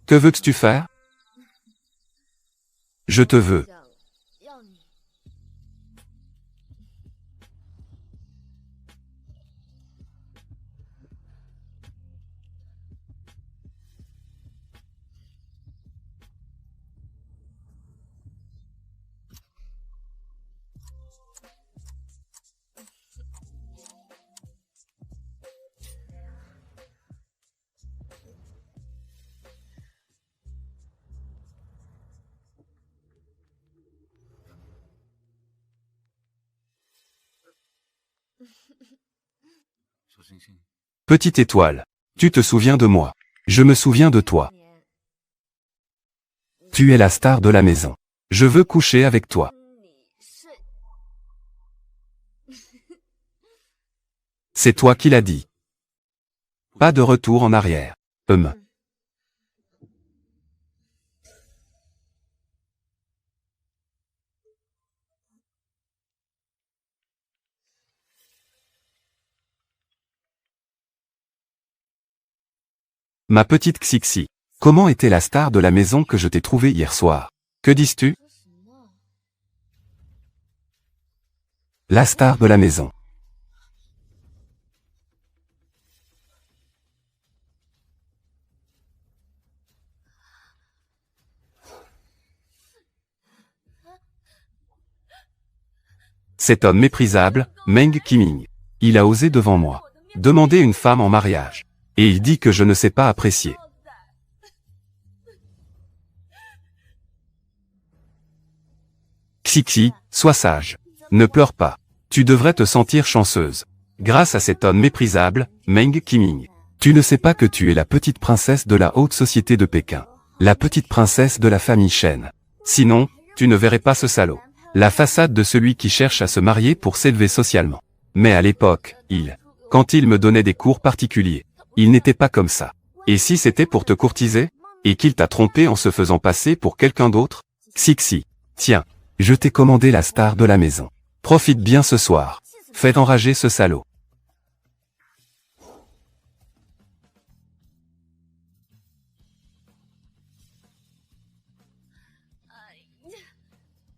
Que veux-tu faire? Je te veux. Petite étoile. Tu te souviens de moi. Je me souviens de toi. Tu es la star de la maison. Je veux coucher avec toi. C'est toi qui l'as dit. Pas de retour en arrière. Ma petite Xixi. Comment était la star de la maison que je t'ai trouvée hier soir? Que dis-tu? La star de la maison. Cet homme méprisable, Meng Qiming. Il a osé devant moi demander une femme en mariage. Et il dit que je ne sais pas apprécier. Xixi, sois sage. Ne pleure pas. Tu devrais te sentir chanceuse. Grâce à cet homme méprisable, Meng Qiming. Tu ne sais pas que tu es la petite princesse de la haute société de Pékin. La petite princesse de la famille Shen. Sinon, tu ne verrais pas ce salaud. La façade de celui qui cherche à se marier pour s'élever socialement. Mais à l'époque, quand il me donnait des cours particuliers, il n'était pas comme ça. Et si c'était pour te courtiser? Et qu'il t'a trompé en se faisant passer pour quelqu'un d'autre? Xixi. Tiens, je t'ai commandé la star de la maison. Profite bien ce soir. Fais enrager ce salaud.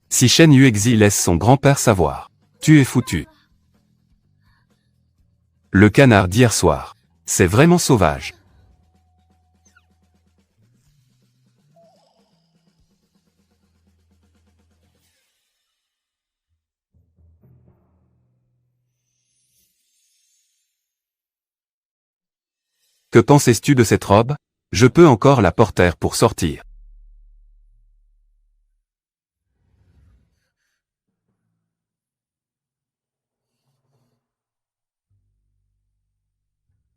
Si Shen Yuexi laisse son grand-père savoir, tu es foutu. Le canard d'hier soir. C'est vraiment sauvage. Que pensais-tu de cette robe? Je peux encore la porter pour sortir.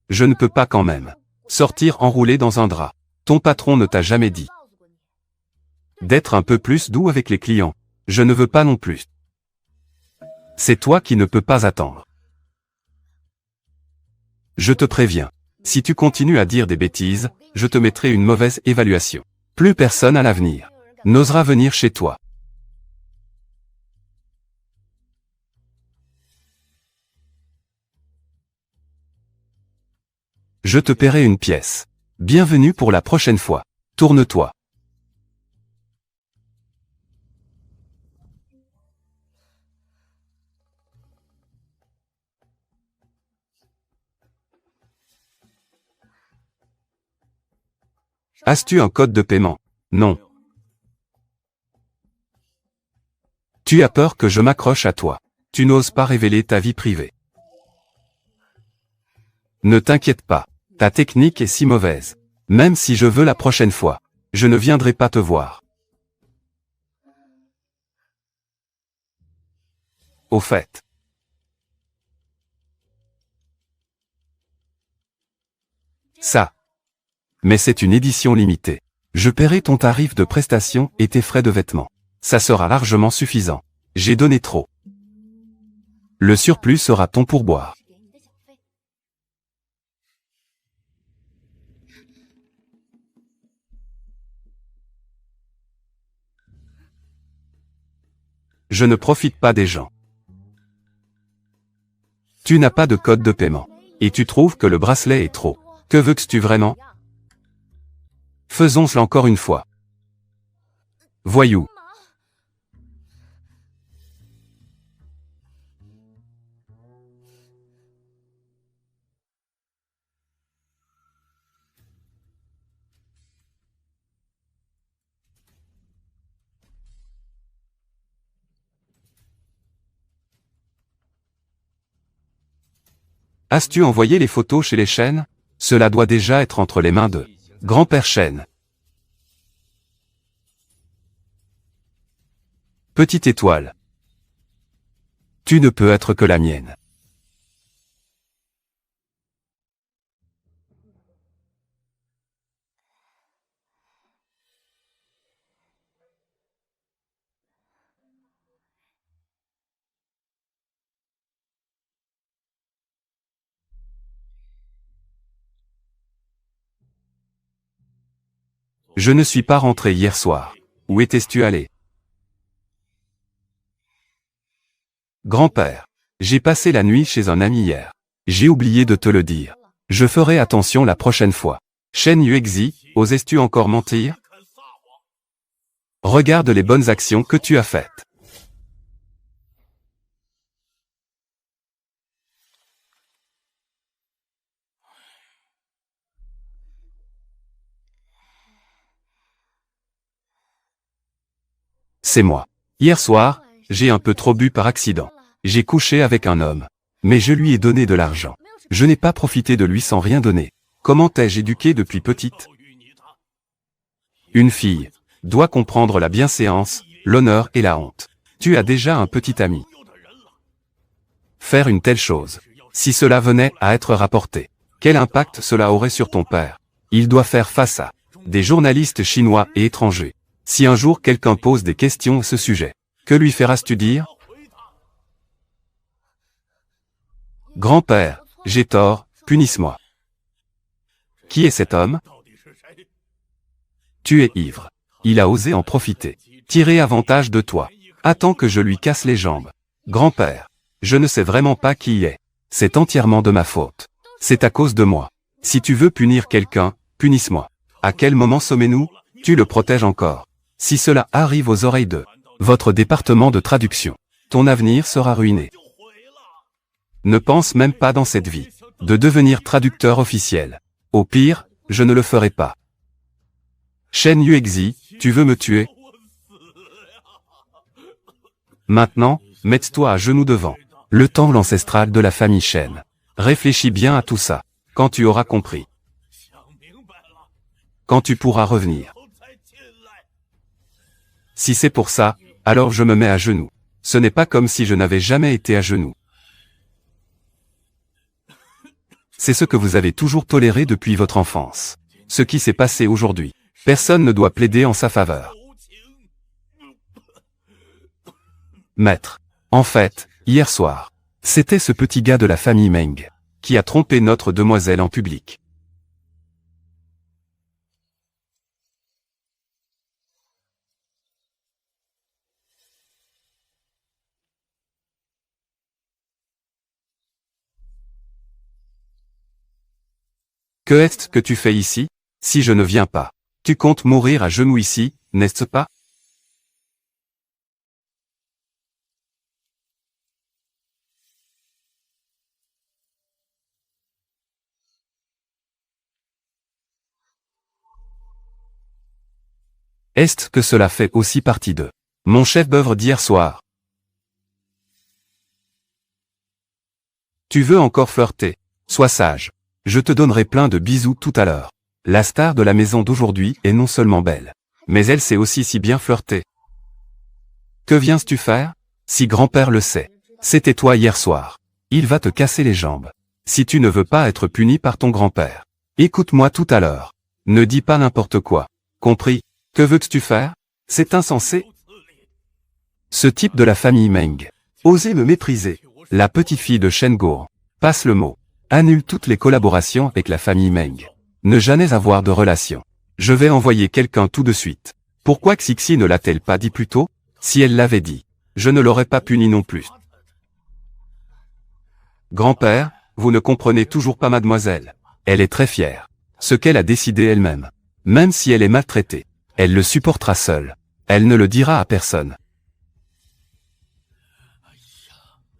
Je ne peux pas quand même. Sortir enroulé dans un drap. Ton patron ne t'a jamais dit d'être un peu plus doux avec les clients. Je ne veux pas non plus. C'est toi qui ne peux pas attendre. Je te préviens. Si tu continues à dire des bêtises, je te mettrai une mauvaise évaluation. Plus personne à l'avenir n'osera venir chez toi. Je te paierai une pièce. Bienvenue pour la prochaine fois. Tourne-toi. As-tu un code de paiement? Non. Tu as peur que je m'accroche à toi. Tu n'oses pas révéler ta vie privée. Ne t'inquiète pas. Ta technique est si mauvaise. Même si je veux la prochaine fois, je ne viendrai pas te voir. Au fait. Ça. Mais c'est une édition limitée. Je paierai ton tarif de prestation et tes frais de vêtements. Ça sera largement suffisant. J'ai donné trop. Le surplus sera ton pourboire. Je ne profite pas des gens. Tu n'as pas de code de paiement. Et tu trouves que le bracelet est trop. Que veux-tu vraiment? Faisons-le encore une fois. Voyou. As-tu envoyé les photos chez les Chen? Cela doit déjà être entre les mains de grand-père Chen. Petite étoile. Tu ne peux être que la mienne. Je ne suis pas rentré hier soir. Où étais-tu allé? Grand-père. J'ai passé la nuit chez un ami hier. J'ai oublié de te le dire. Je ferai attention la prochaine fois. Shen Yuexi, osais-tu encore mentir? Regarde les bonnes actions que tu as faites. C'est moi. Hier soir, j'ai un peu trop bu par accident. J'ai couché avec un homme. Mais je lui ai donné de l'argent. Je n'ai pas profité de lui sans rien donner. Comment t'ai-je éduqué depuis petite? Une fille doit comprendre la bienséance, l'honneur et la honte. Tu as déjà un petit ami. Faire une telle chose, si cela venait à être rapporté, quel impact cela aurait sur ton père? Il doit faire face à des journalistes chinois et étrangers. Si un jour quelqu'un pose des questions à ce sujet, que lui feras-tu dire? Grand-père, j'ai tort, punisse-moi. Qui est cet homme? Tu es ivre. Il a osé en profiter. Tirer avantage de toi. Attends que je lui casse les jambes. Grand-père, je ne sais vraiment pas qui il est. C'est entièrement de ma faute. C'est à cause de moi. Si tu veux punir quelqu'un, punisse-moi. À quel moment sommes-nous? Tu le protèges encore. Si cela arrive aux oreilles de votre département de traduction, ton avenir sera ruiné. Ne pense même pas dans cette vie de devenir traducteur officiel. Au pire, je ne le ferai pas. Shen Yuexi, tu veux me tuer? Maintenant, mets-toi à genoux devant le temple ancestral de la famille Shen. Réfléchis bien à tout ça. Quand tu auras compris. Quand tu pourras revenir. Si c'est pour ça, alors je me mets à genoux. Ce n'est pas comme si je n'avais jamais été à genoux. C'est ce que vous avez toujours toléré depuis votre enfance. Ce qui s'est passé aujourd'hui. Personne ne doit plaider en sa faveur. Maître. En fait, hier soir, c'était ce petit gars de la famille Meng qui a trompé notre demoiselle en public. Que est-ce que tu fais ici? Si je ne viens pas, tu comptes mourir à genoux ici, n'est-ce pas? Est-ce que cela fait aussi partie de mon chef-d'œuvre d'hier soir? Tu veux encore flirter? Sois sage. Je te donnerai plein de bisous tout à l'heure. La star de la maison d'aujourd'hui est non seulement belle, mais elle sait aussi si bien flirter. Que viens-tu faire? Si grand-père le sait, c'était toi hier soir. Il va te casser les jambes. Si tu ne veux pas être puni par ton grand-père, écoute-moi tout à l'heure. Ne dis pas n'importe quoi. Compris? Que veux-tu faire? C'est insensé. Ce type de la famille Meng. Osez me mépriser. La petite fille de Shen Guo. Passe le mot. Annule toutes les collaborations avec la famille Meng. Ne jamais avoir de relation. Je vais envoyer quelqu'un tout de suite. Pourquoi Xixi ne l'a-t-elle pas dit plus tôt? Si elle l'avait dit, je ne l'aurais pas puni non plus. Grand-père, vous ne comprenez toujours pas mademoiselle. Elle est très fière. Ce qu'elle a décidé elle-même. Même si elle est maltraitée, elle le supportera seule. Elle ne le dira à personne.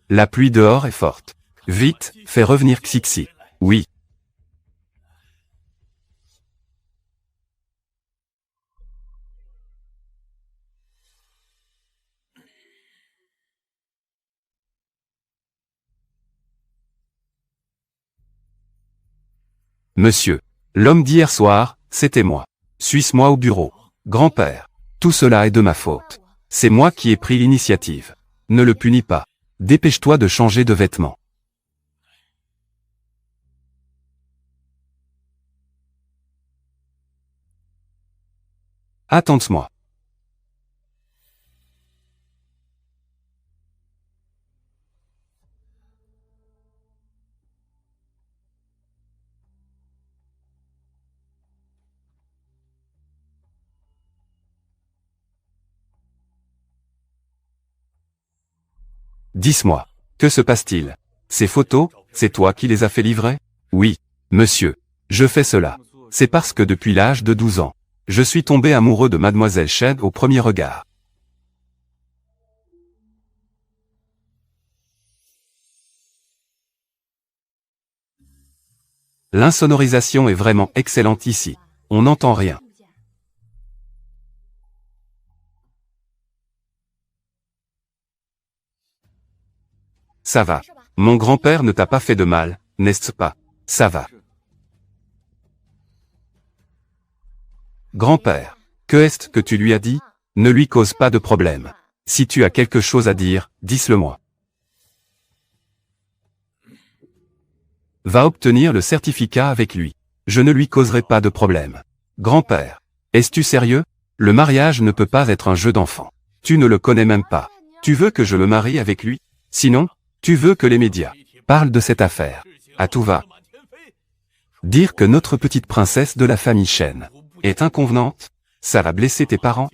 La pluie dehors est forte. Vite, fais revenir Xixi. Oui. Monsieur. L'homme d'hier soir, c'était moi. Suis-moi au bureau. Grand-père. Tout cela est de ma faute. C'est moi qui ai pris l'initiative. Ne le punis pas. Dépêche-toi de changer de vêtements. Attends-moi. Dis-moi. Que se passe-t-il? Ces photos, c'est toi qui les as fait livrer? Oui, monsieur. Je fais cela. C'est parce que depuis l'âge de 12 ans, je suis tombé amoureux de mademoiselle Chen au premier regard. L'insonorisation est vraiment excellente ici. On n'entend rien. Ça va. Mon grand-père ne t'a pas fait de mal, n'est-ce pas? Ça va. Grand-père, que est-ce que tu lui as dit? Ne lui cause pas de problème. Si tu as quelque chose à dire, dis-le-moi. Va obtenir le certificat avec lui. Je ne lui causerai pas de problème. Grand-père, es-tu sérieux? Le mariage ne peut pas être un jeu d'enfant. Tu ne le connais même pas. Tu veux que je me marie avec lui? Sinon, tu veux que les médias parlent de cette affaire. À tout va. Dire que notre petite princesse de la famille Chen est inconvenante, ça va blesser tes parents.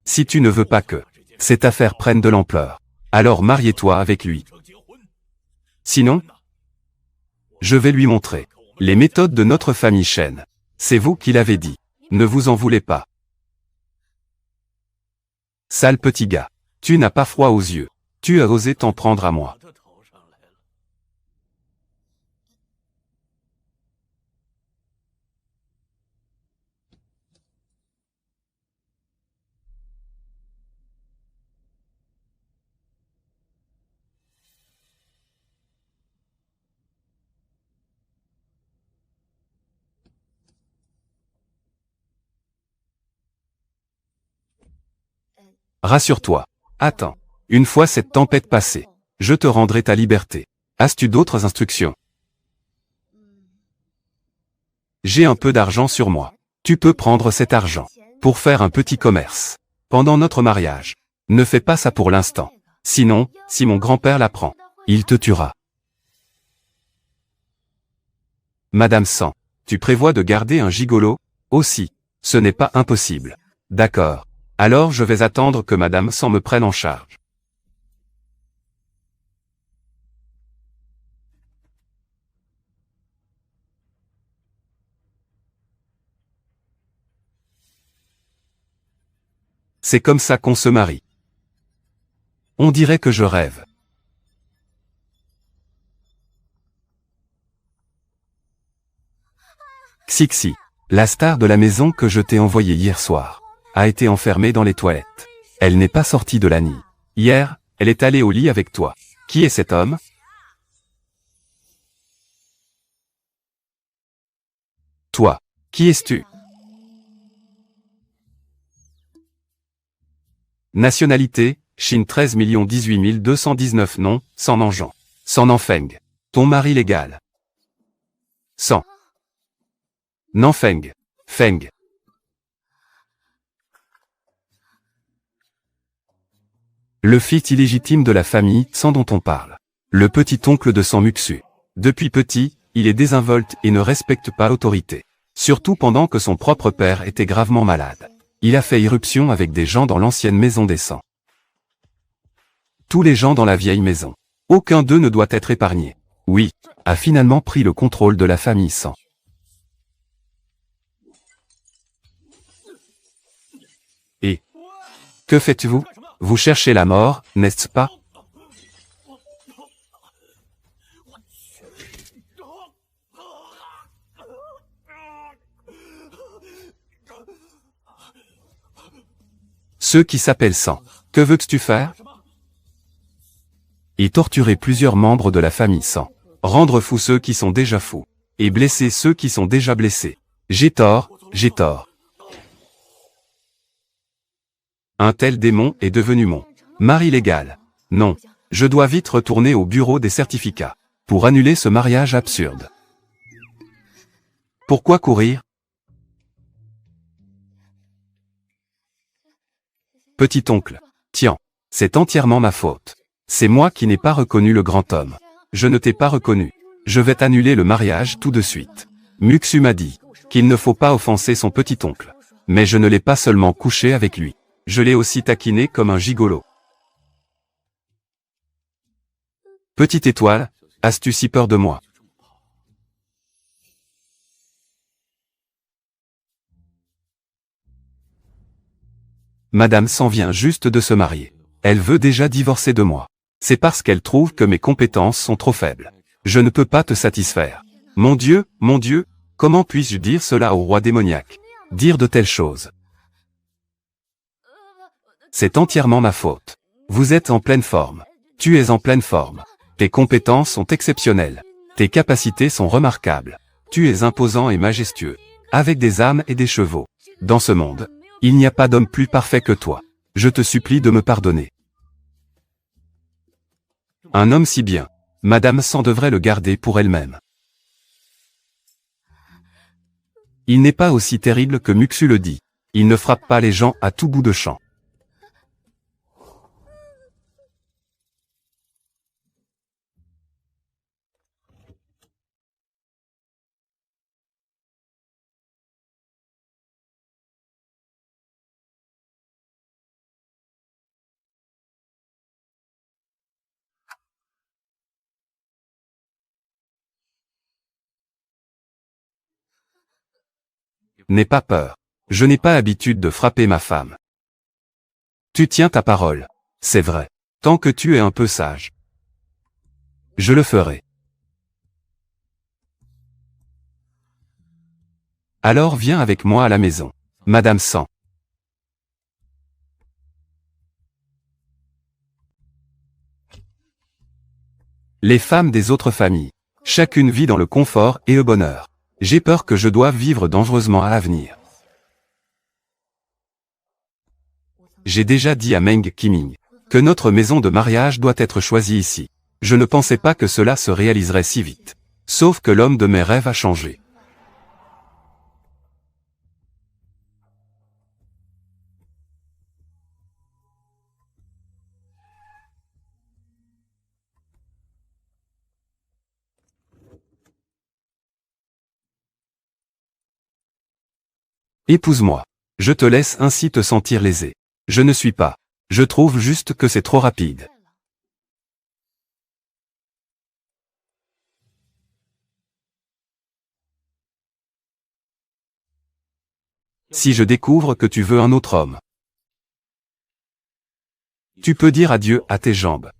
Si tu ne veux pas que cette affaire prenne de l'ampleur, alors marie-toi avec lui. Sinon, je vais lui montrer les méthodes de notre famille Chen. C'est vous qui l'avez dit. Ne vous en voulez pas. Sale petit gars. Tu n'as pas froid aux yeux. Tu as osé t'en prendre à moi. Rassure-toi. Attends. Une fois cette tempête passée, je te rendrai ta liberté. As-tu d'autres instructions? J'ai un peu d'argent sur moi. Tu peux prendre cet argent pour faire un petit commerce pendant notre mariage. Ne fais pas ça pour l'instant. Sinon, si mon grand-père l'apprend, il te tuera. Madame San, tu prévois de garder un gigolo? Aussi, ce n'est pas impossible. D'accord. Alors je vais attendre que Madame San me prenne en charge. C'est comme ça qu'on se marie. On dirait que je rêve. Xixi, la star de la maison que je t'ai envoyée hier soir, a été enfermée dans les toilettes. Elle n'est pas sortie de la nuit. Hier, elle est allée au lit avec toi. Qui est cet homme? Toi. Qui es-tu? Nationalité, Chine 13 18 219 noms, San Nanjan. San Nanfeng. Ton mari légal. San Nanfeng. Feng. Le fils illégitime de la famille San dont on parle. Le petit-oncle de San Muxu. Depuis petit, il est désinvolte et ne respecte pas l'autorité. Surtout pendant que son propre père était gravement malade. Il a fait irruption avec des gens dans l'ancienne maison des San. Tous les gens dans la vieille maison. Aucun d'eux ne doit être épargné. Oui, a finalement pris le contrôle de la famille San. Que faites-vous? Vous cherchez la mort, n'est-ce pas? Ceux qui s'appellent Sang. Que veux-tu faire? Et torturer plusieurs membres de la famille Sang. Rendre fous ceux qui sont déjà fous. Et blesser ceux qui sont déjà blessés. J'ai tort, j'ai tort. Un tel démon est devenu mon mari légal. Non. Je dois vite retourner au bureau des certificats. Pour annuler ce mariage absurde. Pourquoi courir? Petit-oncle. Tiens. C'est entièrement ma faute. C'est moi qui n'ai pas reconnu le grand homme. Je ne t'ai pas reconnu. Je vais t'annuler le mariage tout de suite. Muxu m'a dit qu'il ne faut pas offenser son petit-oncle. Mais je ne l'ai pas seulement couché avec lui. Je l'ai aussi taquiné comme un gigolo. Petite étoile, as-tu si peur de moi? Madame Sang vient juste de se marier. Elle veut déjà divorcer de moi. C'est parce qu'elle trouve que mes compétences sont trop faibles. Je ne peux pas te satisfaire. Mon Dieu, comment puis-je dire cela au roi démoniaque? Dire de telles choses. C'est entièrement ma faute. Vous êtes en pleine forme. Tu es en pleine forme. Tes compétences sont exceptionnelles. Tes capacités sont remarquables. Tu es imposant et majestueux. Avec des âmes et des chevaux. Dans ce monde, il n'y a pas d'homme plus parfait que toi. Je te supplie de me pardonner. Un homme si bien. Madame Sang devrait le garder pour elle-même. Il n'est pas aussi terrible que Muxu le dit. Il ne frappe pas les gens à tout bout de champ. N'aie pas peur. Je n'ai pas habitude de frapper ma femme. Tu tiens ta parole. C'est vrai. Tant que tu es un peu sage. Je le ferai. Alors viens avec moi à la maison. Madame Sang. Les femmes des autres familles. Chacune vit dans le confort et le bonheur. J'ai peur que je doive vivre dangereusement à l'avenir. J'ai déjà dit à Meng Qiming que notre maison de mariage doit être choisie ici. Je ne pensais pas que cela se réaliserait si vite. Sauf que l'homme de mes rêves a changé. Épouse-moi. Je te laisse ainsi te sentir lésé. Je ne suis pas. Je trouve juste que c'est trop rapide. Si je découvre que tu veux un autre homme, tu peux dire adieu à tes jambes.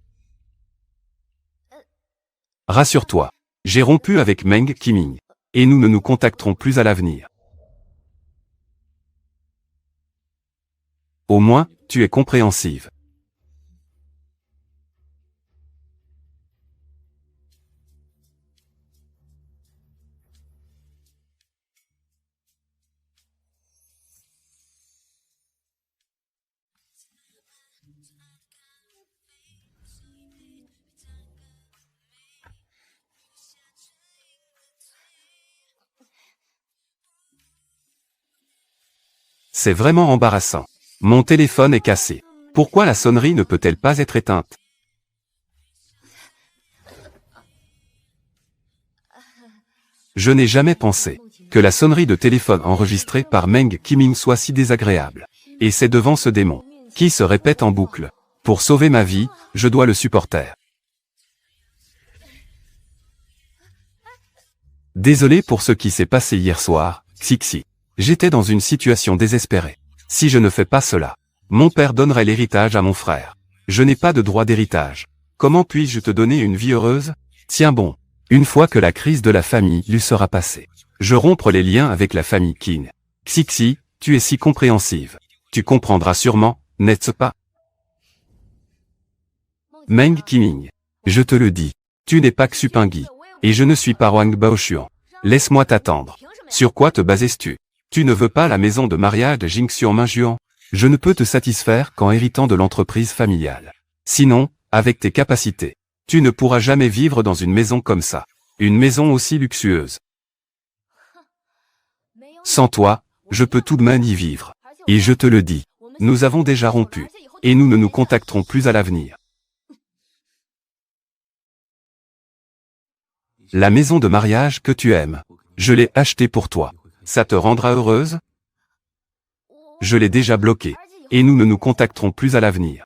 Rassure-toi. J'ai rompu avec Meng Qiming. Et nous ne nous contacterons plus à l'avenir. Au moins, tu es compréhensive. C'est vraiment embarrassant. Mon téléphone est cassé. Pourquoi la sonnerie ne peut-elle pas être éteinte? Je n'ai jamais pensé que la sonnerie de téléphone enregistrée par Meng Qiming soit si désagréable. Et c'est devant ce démon, qui se répète en boucle. Pour sauver ma vie, je dois le supporter. Désolé pour ce qui s'est passé hier soir, Xixi. J'étais dans une situation désespérée. Si je ne fais pas cela, Mon père donnerait l'héritage à mon frère. Je n'ai pas de droit d'héritage. Comment puis-je te donner une vie heureuse? Tiens bon. Une fois que la crise de la famille lui sera passée, je rompre les liens avec la famille Qin. Xixi, tu es si compréhensive. Tu comprendras sûrement, n'est-ce pas? Meng Qiming. Je te le dis. Tu n'es pas Xupingui. Et je ne suis pas Wang Baoshuan. Laisse-moi t'attendre. Sur quoi te bases-tu? Tu ne veux pas la maison de mariage de Jingxian Minjuan? Je ne peux te satisfaire qu'en héritant de l'entreprise familiale. Sinon, avec tes capacités, tu ne pourras jamais vivre dans une maison comme ça. Une maison aussi luxueuse. Sans toi, je peux tout de même y vivre. Et je te le dis, nous avons déjà rompu. Et nous ne nous contacterons plus à l'avenir. La maison de mariage que tu aimes, je l'ai achetée pour toi. Ça te rendra heureuse? Je l'ai déjà bloquée. Et nous ne nous contacterons plus à l'avenir.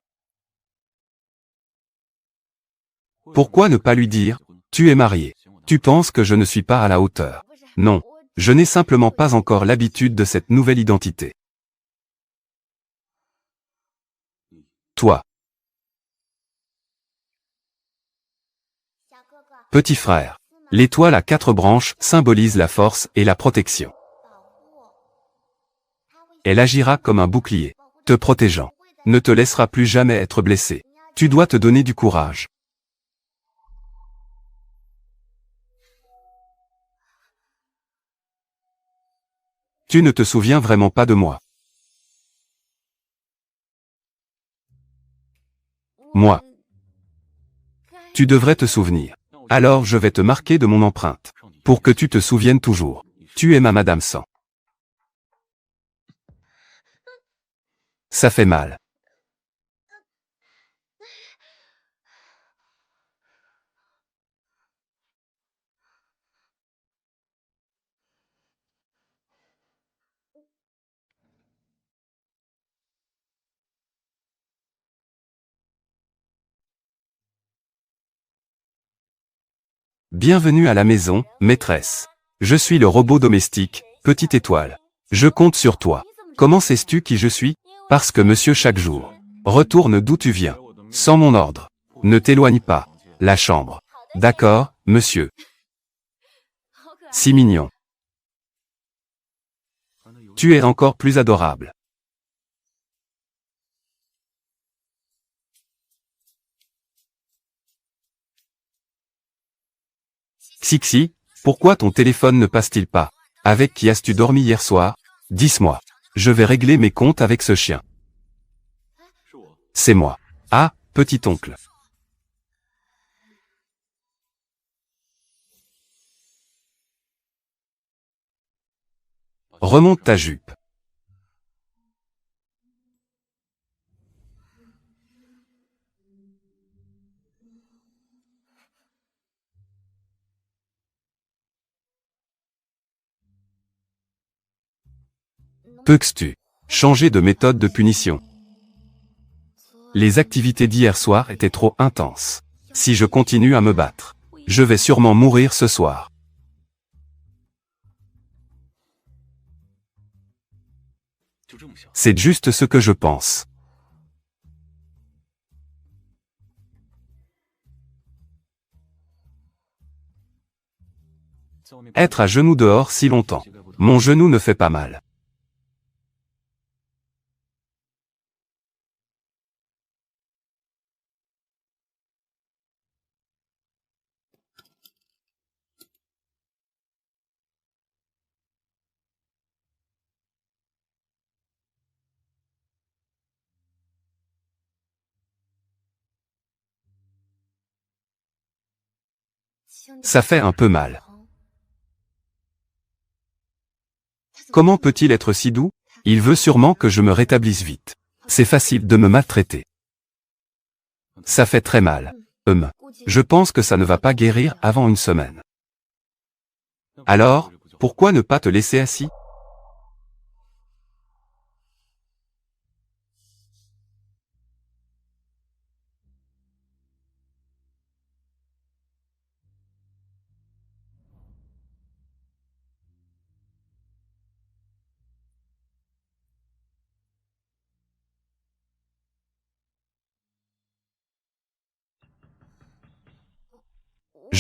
Pourquoi ne pas lui dire, tu es marié. Tu penses que je ne suis pas à la hauteur? Non. Je n'ai simplement pas encore l'habitude de cette nouvelle identité. Toi. Petit frère. L'étoile à 4 branches symbolise la force et la protection. Elle agira comme un bouclier, te protégeant. Ne te laissera plus jamais être blessé. Tu dois te donner du courage. Tu ne te souviens vraiment pas de moi. Moi. Tu devrais te souvenir. Alors je vais te marquer de mon empreinte. Pour que tu te souviennes toujours. Tu es ma Madame Sang. Ça fait mal. Bienvenue à la maison, maîtresse. Je suis le robot domestique, petite étoile. Je compte sur toi. Comment sais-tu qui je suis? Parce que monsieur chaque jour. Retourne d'où tu viens. Sans mon ordre. Ne t'éloigne pas. La chambre. D'accord, monsieur. Si mignon. Tu es encore plus adorable. Xixi, pourquoi ton téléphone ne passe-t-il pas? Avec qui as-tu dormi hier soir? Dis-moi. Je vais régler mes comptes avec ce chien. C'est moi. Ah, petit oncle. Remonte ta jupe. Peux-tu changer de méthode de punition? Les activités d'hier soir étaient trop intenses. Si je continue à me battre, je vais sûrement mourir ce soir. C'est juste ce que je pense. Être à genoux dehors si longtemps. Mon genou ne fait pas mal. Ça fait un peu mal. Comment peut-il être si doux? Il veut sûrement que je me rétablisse vite. C'est facile de me maltraiter. Ça fait très mal. Je pense que ça ne va pas guérir avant une semaine. Alors, pourquoi ne pas te laisser assis?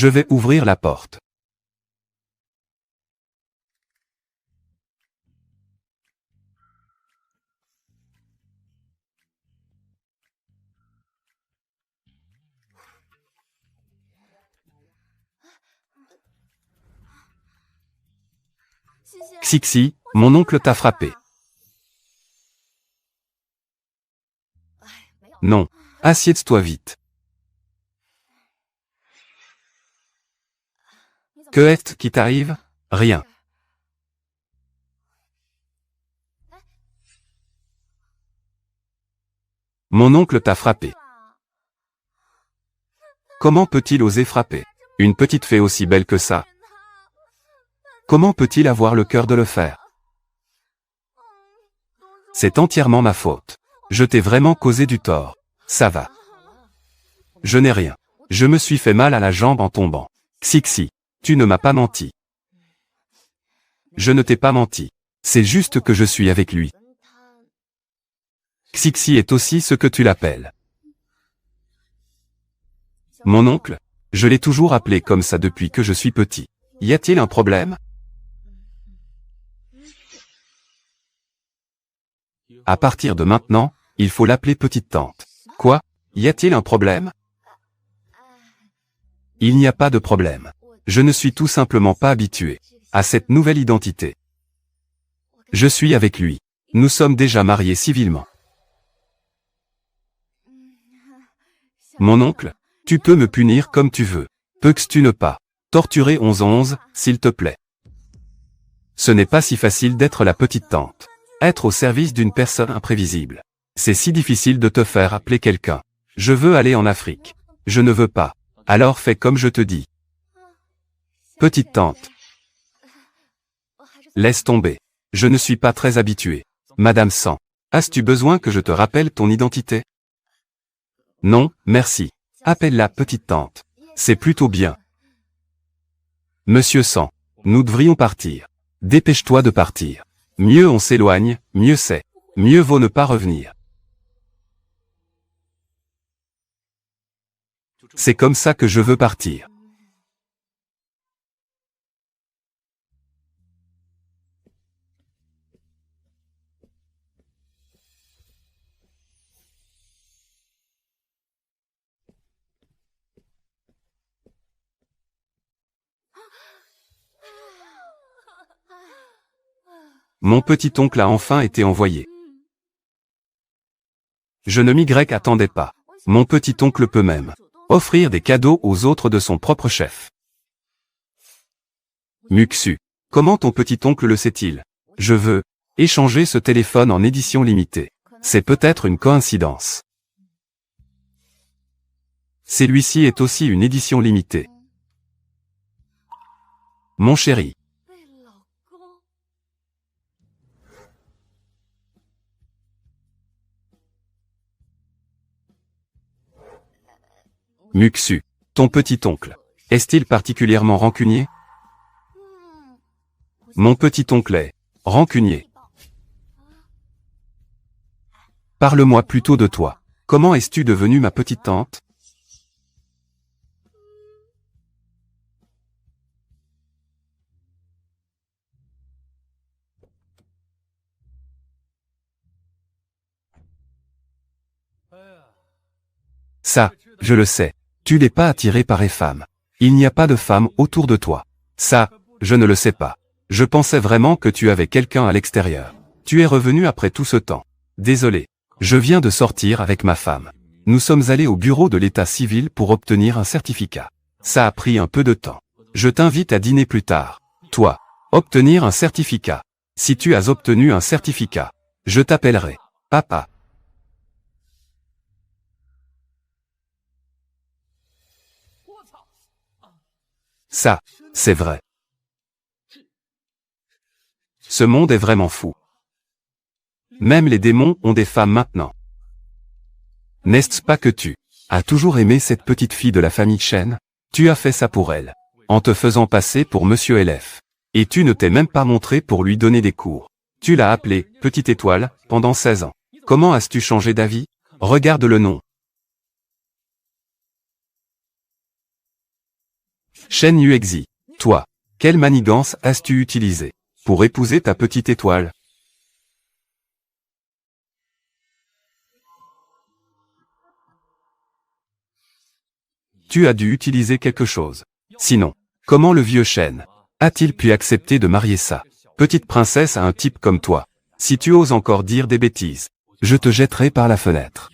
Je vais ouvrir la porte. Xixi, mon oncle t'a frappé. Non. Assieds-toi vite. Que est-ce qui t'arrive? Rien. Mon oncle t'a frappé. Comment peut-il oser frapper une petite fée aussi belle que ça? Comment peut-il avoir le cœur de le faire? C'est entièrement ma faute. Je t'ai vraiment causé du tort. Ça va. Je n'ai rien. Je me suis fait mal à la jambe en tombant. Xixi, tu ne m'as pas menti. Je ne t'ai pas menti. C'est juste que je suis avec lui. Xixi est aussi ce que tu l'appelles. Mon oncle? Je l'ai toujours appelé comme ça depuis que je suis petit. Y a-t-il un problème? À partir de maintenant, il faut l'appeler petite tante. Quoi? Y a-t-il un problème? Il n'y a pas de problème. Je ne suis tout simplement pas habitué à cette nouvelle identité. Je suis avec lui. Nous sommes déjà mariés civilement. Mon oncle, tu peux me punir comme tu veux. Peux-tu ne pas torturer 11-11, s'il te plaît? Ce n'est pas si facile d'être la petite tante. Être au service d'une personne imprévisible. C'est si difficile de te faire appeler quelqu'un. Je veux aller en Afrique. Je ne veux pas. Alors fais comme je te dis. Petite tante. Laisse tomber. Je ne suis pas très habitué. Madame San, as-tu besoin que je te rappelle ton identité? Non, merci. Appelle-la petite tante. C'est plutôt bien. Monsieur San, nous devrions partir. Dépêche-toi de partir. Mieux on s'éloigne, mieux c'est. Mieux vaut ne pas revenir. C'est comme ça que je veux partir. Mon petit-oncle a enfin été envoyé. Je ne m'y attendais pas. Mon petit-oncle peut même offrir des cadeaux aux autres de son propre chef. Muxu. Comment ton petit-oncle le sait-il? Je veux échanger ce téléphone en édition limitée. C'est peut-être une coïncidence. Celui-ci est aussi une édition limitée. Mon chéri. Muxu. Ton petit-oncle. Est-il particulièrement rancunier? Mon petit-oncle est rancunier. Parle-moi plutôt de toi. Comment es-tu devenue ma petite tante? Ça, je le sais. Tu n'es pas attiré par les femmes. Il n'y a pas de femmes autour de toi. Ça, je ne le sais pas. Je pensais vraiment que tu avais quelqu'un à l'extérieur. Tu es revenu après tout ce temps. Désolé. Je viens de sortir avec ma femme. Nous sommes allés au bureau de l'état civil pour obtenir un certificat. Ça a pris un peu de temps. Je t'invite à dîner plus tard. Toi, obtenir un certificat. Si tu as obtenu un certificat, je t'appellerai papa. Ça, c'est vrai. Ce monde est vraiment fou. Même les démons ont des femmes maintenant. N'est-ce pas que tu as toujours aimé cette petite fille de la famille Chen? Tu as fait ça pour elle, en te faisant passer pour Monsieur LF. Et tu ne t'es même pas montré pour lui donner des cours. Tu l'as appelée Petite Étoile pendant 16 ans. Comment as-tu changé d'avis? Regarde le nom. Shen Yuexi, toi, quelle manigance as-tu utilisé pour épouser ta petite étoile? Tu as dû utiliser quelque chose. Sinon, comment le vieux Shen a-t-il pu accepter de marier sa petite princesse à un type comme toi? Si tu oses encore dire des bêtises, je te jetterai par la fenêtre.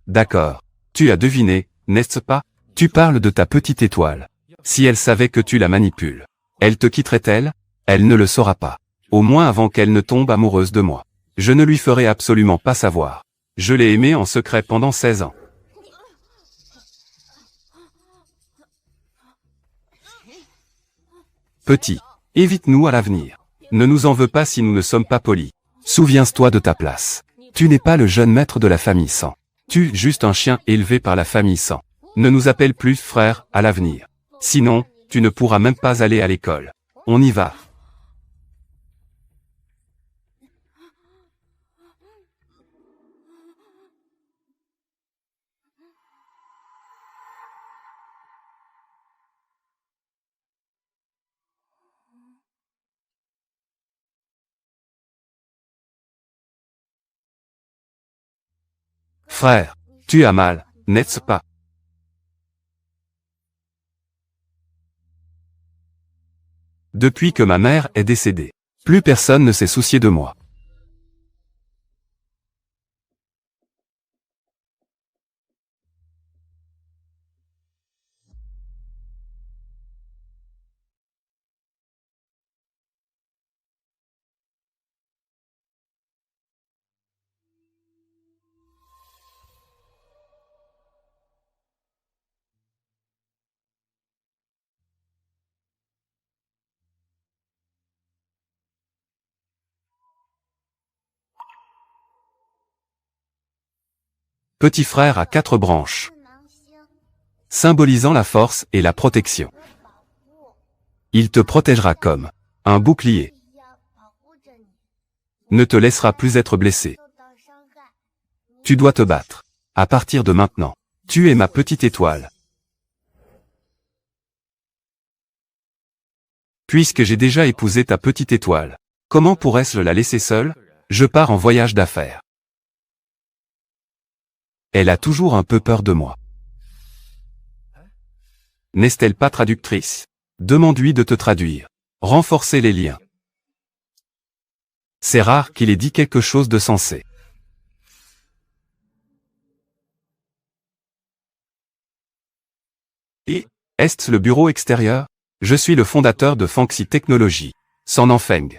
D'accord. Tu as deviné, n'est-ce pas? Tu parles de ta petite étoile. Si elle savait que tu la manipules, elle te quitterait-elle? Elle ne le saura pas. Au moins avant qu'elle ne tombe amoureuse de moi. Je ne lui ferai absolument pas savoir. Je l'ai aimée en secret pendant 16 ans. Petit, évite-nous à l'avenir. Ne nous en veux pas si nous ne sommes pas polis. Souviens-toi de ta place. Tu n'es pas le jeune maître de la famille Sang. Tu es juste un chien élevé par la famille Sang. Ne nous appelle plus frère à l'avenir. Sinon, tu ne pourras même pas aller à l'école. On y va. Frère, tu as mal, n'est-ce pas? Depuis que ma mère est décédée, plus personne ne s'est soucié de moi. Petit frère à 4 branches, symbolisant la force et la protection. Il te protégera comme un bouclier. Ne te laissera plus être blessé. Tu dois te battre. À partir de maintenant, tu es ma petite étoile. Puisque j'ai déjà épousé ta petite étoile, comment pourrais-je la laisser seule? Je pars en voyage d'affaires. Elle a toujours un peu peur de moi. N'est-elle pas traductrice? Demande-lui de te traduire. Renforcer les liens. C'est rare qu'il ait dit quelque chose de sensé. Et, est-ce le bureau extérieur? Je suis le fondateur de Fanxi Technologies. San Enfeng.